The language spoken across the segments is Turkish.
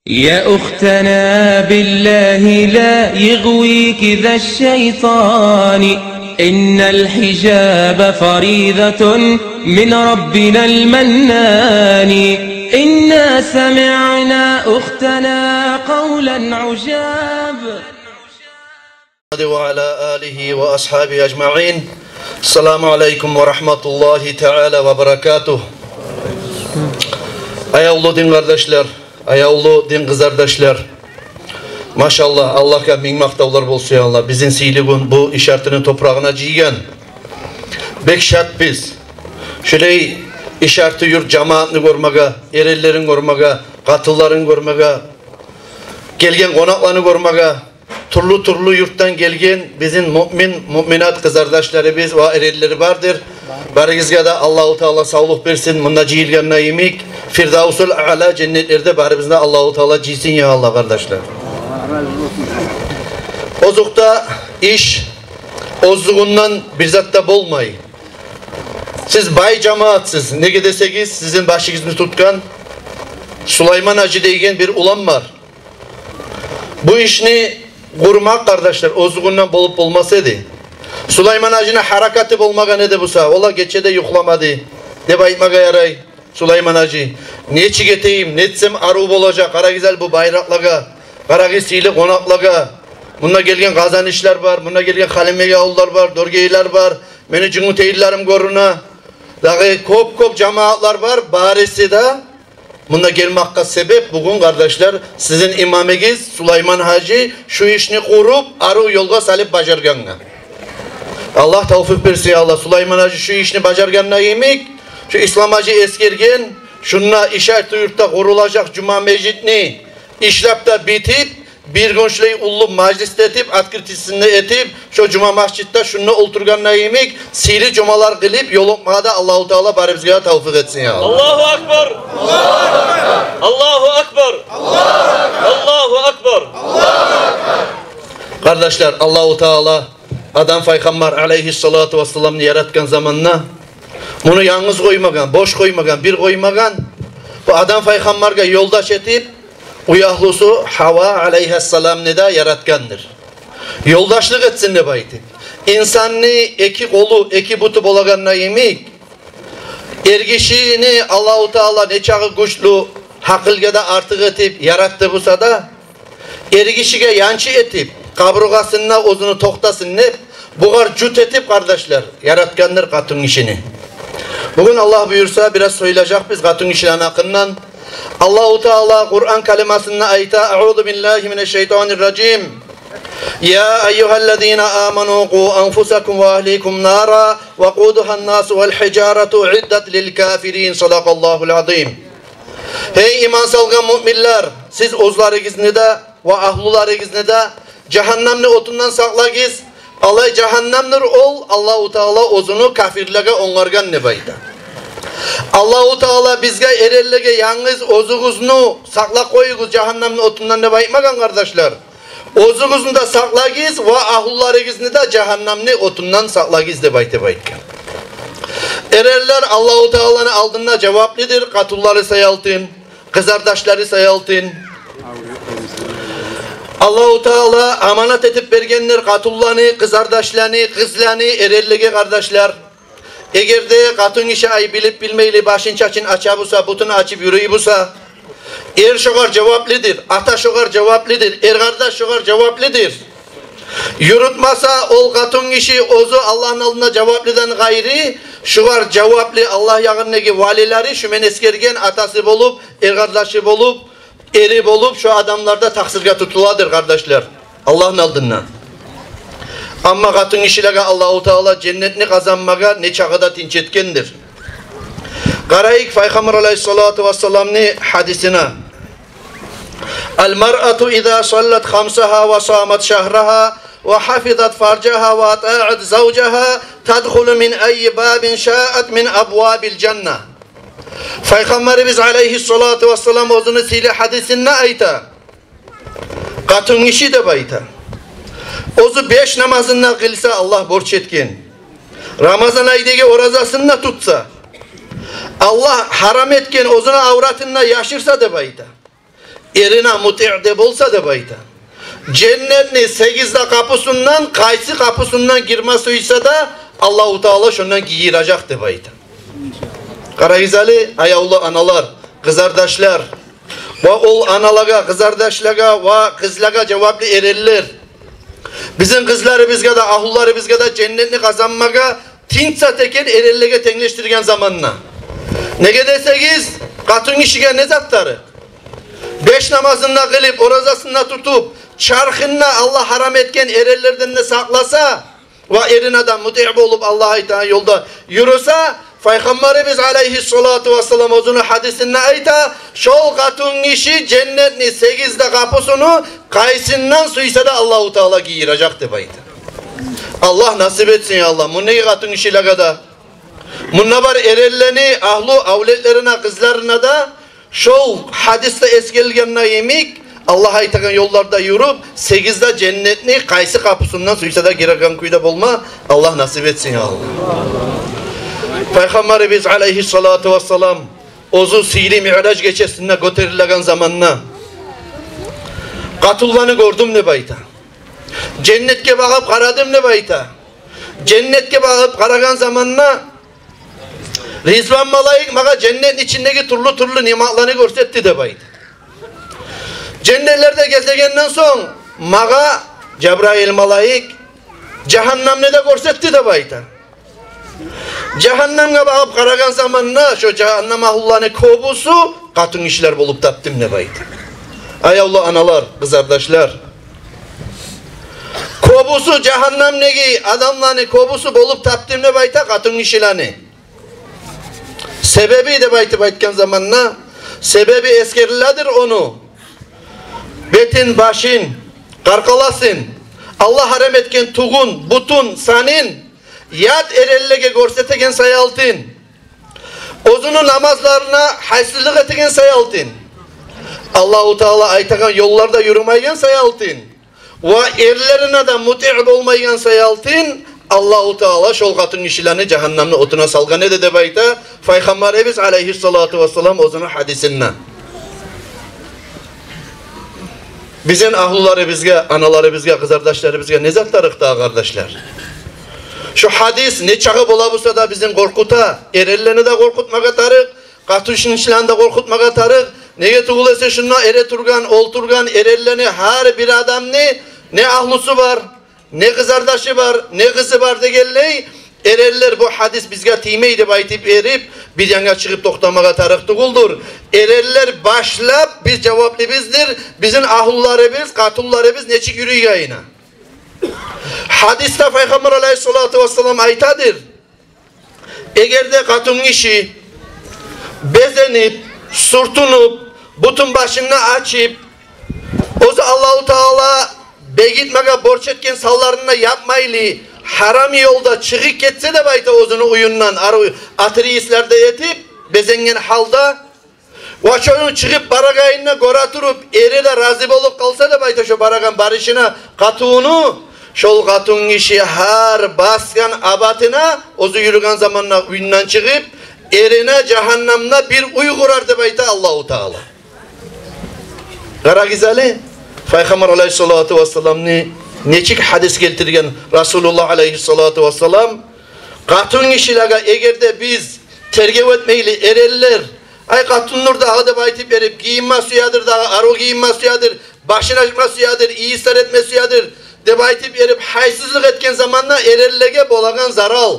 يا أختنا بالله لا يغويك ذا الشيطان إن الحجاب فريضة من ربنا المنان إنا سمعنا أختنا قولا عجاب وعلى آله وأصحابه أجمعين. السلام عليكم ورحمة الله تعالى وبركاته. Ayavlu din kardeşler, ayavlu din kızardaşlar. Maşallah Allah'a min maktavlar bolsun Allah. Bizim siyliğin bu işaretinin toprağına ciyen. Bek şart biz. Şöyle işareti yurt cemaatini görmege, erellerin görmege, katılların görmege, gelgen konaklarını görmege, turlu yurttan gelgen bizim müminat kızardaşları biz ve erelleri vardır. Barigizge da Allahu Teala sağlık versin. Bunda cihilgenine yemik. Firdavsul A'la cennetlerde bari bizde Allahu Teala cihsin ya Allah kardeşler. Ozukta iş ozluğundan bir zatta bolmay. Siz bay cemaatsiz. Ne gidesekiz sizin başınızı tutkan Süleyman Hacı degen bir ulan var. Bu işini kurmak kardeşler ozluğundan bolup olmasaydı. Süleyman Hacı'na harekatı bulmaga ne de bu sağ. Ola geçede yuklamadı. Ne bayitmaga yaray Süleyman Hacı. Ne çigeteyim, ne etsem arub olacak. Kara güzel bu bayraklaga. Kara güzel konaklaga. Bunda gelgen kazan işler var. Bunda gelgen halimege ağullar var. Dorgeyler var. Meni cüngü teyillerim koruna. Dağı kop cemaatlar var. Barisi de bunda gelmakka sebep bugün kardeşler sizin imamegiz Süleyman Hacı şu işini kurup arı yolga salip bacarganına. Allah tevfik versin Allah. Süleyman Hacı şu işini bacarganına yemek. Şu İslam Hacı eskergen şununla işaret yurtta kurulacak cuma mecitini işlepte bitip bir gün şöyle ullu meclis etip atkırtısını etip şu cuma mascitte şununla oturganına yemek sihirli cumalar kılıp yolukmada Allahu Teala bari bizge tevfik etsin ya Allah. Allahu Akbar. Allahu Akbar. Allahu Akbar. Kardeşler Allahu Teala Adam Peygamber aleyhissalatu vesselam'ı yaratkan zamanına bunu yalnız koymagan, boş koymagan, bir koymagan bu Adam Peygamber'e yoldaş etip uyahlusu Hava aleyhisselam ne de yaratkandır. Yoldaşlık etsin ne baydı. İnsanını eki kolu, eki butu bolaganına yemek ergişini Allahu Teala ne çağı güçlü hakılgada artık etip yarattı bu sada ergişige yançı etip kaburgasına uzunu toktasın ne buğar cüt etip kardeşler yaratkanlar katın işini. Bugün Allah buyursa biraz söyleyecek biz katın işinin hakkından. Allahu Teala Kur'an kelimasında ayta Euzu billahi mineşşeytanirracim. Ya eyyühellezine amenu qu enfusakum ve ahlikum nara ve quduhan nasu vel hicaretu iddet lil kafirin. Sadakallahul azim. Hey iman salgan müminler siz ozlarınız ne de ve ahlularınız ne de cehennemli otundan saklagız. Allah cehennemdir ol Allahu Teala ozunu kafirlere onlargan ne bayda. Allahu Teala bizge erellege yalnız ozuğuzunu sakla koyuguz cehennemli otundan ne baymagan kardeşler. Ozuğuzunu da saklagız ve ahlularınız ne de cehennemli otundan saklagız de bayda baytken. Ereller Allahu Teala'nın aldığında cevaplıdır. Katulları sayaltın, kızardaşları sayaltın. Allahu Teala amanat etip bergenler katullarını, kızardaşlarını, kızlarını erellege kardeşler. Eğer de katın işi ay bilip bilmeyli başın çaçın açabusa, butunu açıp yürüyübusa, er şoğar cevaplıdır, ata şoğar cevaplıdır, er kardeş şoğar cevaplıdır. Yürütmasa ol katın işi ozu Allah'ın aldığında cevaplıdan gayri, şoğar cevaplı Allah yağındaki valileri şu meneskergen atası bolup, er kardeşi bolup, eri bolup şu adamlarda taksirge tutuladır kardeşler. Allah'ın aldığından. Ama katın işilere Allahu Teala cennetini kazanmaga ne çağda tinçetkendir. Qarayık Peygamber aleyhissalatu vesselam'ın hadisine. El mar'atu iza sallat khamsaha ve samat şahraha ve hafizat farcaha ve ata'at zawjaha tadkhulu min ayyi babin şa'at min abwabil cennet. Peygamberimiz aleyhissalatu vesselam özünü sili hadisinde ayta. Katın işi de bayta. Ozu 5 namazında kılsa Allah borç etken. Ramazan ayındaki orazasında tutsa. Allah haram etken ozuna avratında yaşırsa da bayta. erine muti'de bolsa da bayta. Cennetni 8'de kapısından kaysi kapısından girmesi ise da Allah-u Teala şundan giyiracak de bayta. Karayizali ayavlu analar, kızardaşlar ve ol analaga, kızardaşlaga ve kızlaga cevaplı eriller. Bizim kızları bizge da, ahulları bizge da cennetini kazanmaga tinsa teken erellege tengleştirgen zamanına. Ne deseniz katın işige ne zatları? 5 namazında kılıp, orazasında tutup, çarkınla Allah haram etken erellerden ne saklasa ve erin adam muti'b olup Allah'a itaat yolda yürüse, Peygamberimiz aleyhissalatu vesselam özünü hadisinde ayta, şol katın işi cennetni 8'de kapısını kayısından suysa da Allah-u Teala giyiracaktı baydı. Allah nasip etsin ya Allah. Bu ne katın işiyle kadar? Bununla var erelleni, ahlu, avletlerine, kızlarına da şol hadiste eskilgenine yemik, Allah'a itakan yollarda yürüp 8'de cennetni kayısı kapısından suysa da girerken kuyda bulma. Allah nasip etsin ya Allah. Peygamberimiz aleyhissalatu vesselam ozu sihri mi'raç geçesinde götürülen zamanına katullanı gördüm ne bayta. Cennetke bakıp karadım ne bayta. Cennetke bakıp karagan zamanına Rizvan malayık bana cennetin içindeki turlu nimetlerini görsetti de bayta. Cennetlerde gezegenden son maga Cebrail malayık cehennemde de görsetti de bayta. Cehennemge bakıp karagan zamanına şu cehennem ahullarını kobusu katın işler bulup taptım ne baydı. Ay Allah analar, kızardaşlar. Kobusu cehennemdeki adamlarını kobusu bulup taptım ne baydı katın işlerini. Sebebi de baytken zamanına sebebi eskerlidir onu. Betin başın, karkalasın. Allah haram etken tuğun, butun, sanin. Yat erellege görsetegen sayaltın. Ozunu namazlarına haysızlık etegen sayaltın. Allah-u Teala aytagan yollarda yürümeyen sayaltın. Ve erlerine de muti'd olmayan sayaltın. Allah-u Teala şol katın işlerini cehennemle otuna salga ne de bayta. Peygamberimiz aleyhissalatu vesselam ozunu hadisinde. Bizim ahulları bizge, anaları bizge, kızardaşları bizge ne zatlarık da kardeşler. Şu hadis ne çağı bulabısa da bizim korkuta, erellerini de korkutmaga tarık, katuşun işlerini de korkutmaga tarık, neye tuğulese şuna ere turgan, ol turgan, erelleni her bir adam ne ahlusu var, ne kızardaşı var, ne kızı var de gelley, ereller bu hadis bizge timeydi baytip erip, bir yana çıkıp toktamaga tarık tuğuldur. Ereller başlap, biz cevaplı bizdir, bizim ahulları biz, katulları biz neçik yürüyü yayına. Hadiste Peygamber aleyhissalatu vesselam aytadır. Eğer de katın işi bezenip, surtunup, butun başını açıp, o da Allah-u Teala begitmege borç etken sallarına yapmaylı, haram yolda çıkıp ketse de bayta ozunu uyundan, atriyislerde yetip, bezengen halda, ve şunu çıkıp baragayına goraturup, eri de razı olup kalsa da bayta şu baragan barışına katuğunu, şol katın işi her baskan abatına ozu yürüyen zamanla uyundan çıkıp erine cehennemde bir uygurardı bayta Allah-u Teala. Kara güzeli Peygamber aleyhissalatu vesselam neçik hadis getirgen Resulullah aleyhissalatu vesselam katın işiyle eğer de biz tergev etmeyli ereller ay katın nur dağı da baytip verip giyinme suyadır dağı aro giyinme suyadır başına açma suyadır iyi istar etme suyadır de baytip verip haysızlık etken zamanla erellege bolagan zaral.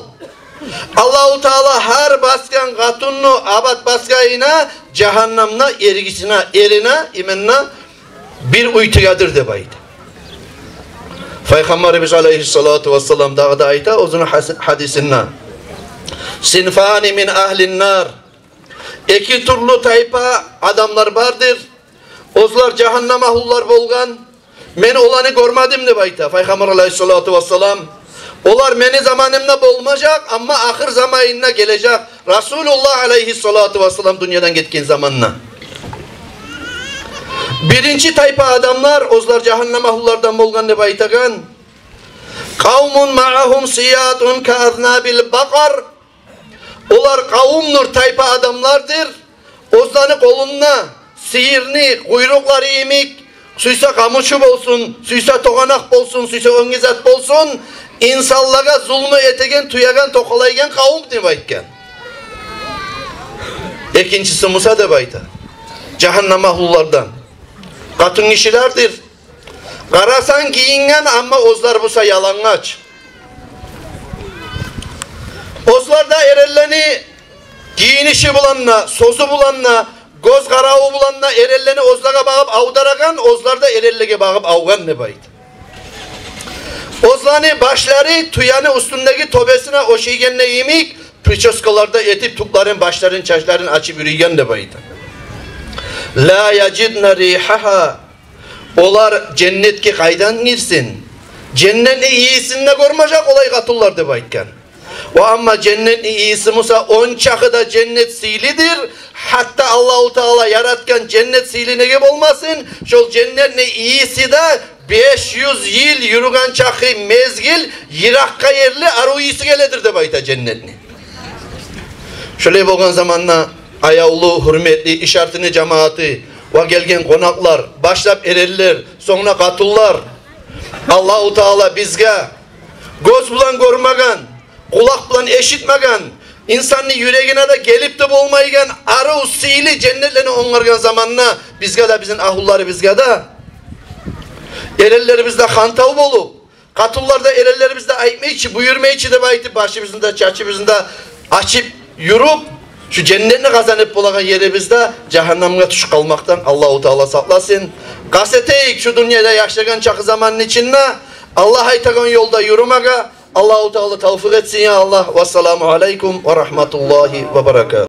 Allah-u Teala her baskan katunnu abat baskayına cehennemna ergisine erine imenna bir uytuyadır de baydı. Peygamberimiz aleyhissalatu vesselam dağda ayta uzun hadisinde sinfani min ahlin nar iki türlü tayfa adamlar vardır. Ozlar cehennem ahullar bolgan. Men olanı görmedim de bayta. Peygamber aleyhissalatu vesselam olar meni zamanımda bolmayacak ama ahir zamanına gelecek. Resulullah aleyhissalatu vesselam dünyadan gitken zamanına. Birinci tayfa adamlar ozlar cehennem ahullardan bolgan de baytagan. Kavmun ma'ahum siyatun ka'aznabil bakar. Olar kavumdur tayfa adamlardır. Ozlarını koluna sihirni, kuyrukları imik, suysa kamuçu bolsun, suysa toğanak bolsun, suysa öngizat bolsun, insanlara zulmü etegen, tuyagan, tokalaygen kavum deb aytgan. İkincisi Musa deb ayta. Cahannama hullardan. Katın kişilerdir. Karasan giyingen ama ozlar busa yalangaç. Ozlar da erelleni giyinişi bulanla, sozu bulanla, göz karağı bulanla erelleni ozlara bağıp avdaragan, ozlar da erellege bağıp avgan ne baydı. Ozlani başları tuyanı üstündeki tobesine o şeygenle yemik, pričoskalarda etip tukların başların çaşların açıp yürüyen de baydı. La yacidna rihaha. Olar cennetke kaydan girsin. Cennetin iyisinde görmeyecek olay katıllar de baytken. O ama cennetin iyisi Musa 10 çakı da cennet silidir. Hatta Allahu Teala yaratkan cennet siline gibi olmasın. Şol cennetin iyisi de 500 yıl yürüyen çakı mezgil Irak'a yerli aru iyisi geledir de bayta cennetini. Şöyle boğan zamanla ayavlu hürmetli işaretini cemaati ve gelgen konaklar başlap ereller sonra katıllar. Allahu Teala bizge göz bulan görmegen, kulak bulan eşitmegen, insanın yüreğine de gelip de bulmaygen arı usili cennetlerini onlargan zamanla bizge de bizim ahulları bizge de erellerimizde hantav bolup katıllarda erellerimizde aytmayçı buyurmayçı da baytı başımızda çarşımızda açıp yürüp şu cennetini kazanıp bulagan yerimizde cehennemine tuş kalmaktan Allahu Teala saklasın. Gazeteyik şu dünyada yaşayan çakı zamanın içinde Allah aytagan yolda yürümege Allahu Teala tevfik etsin ya Allah. Vesselamu aleyküm ve rahmetullahi ve berekatuhu.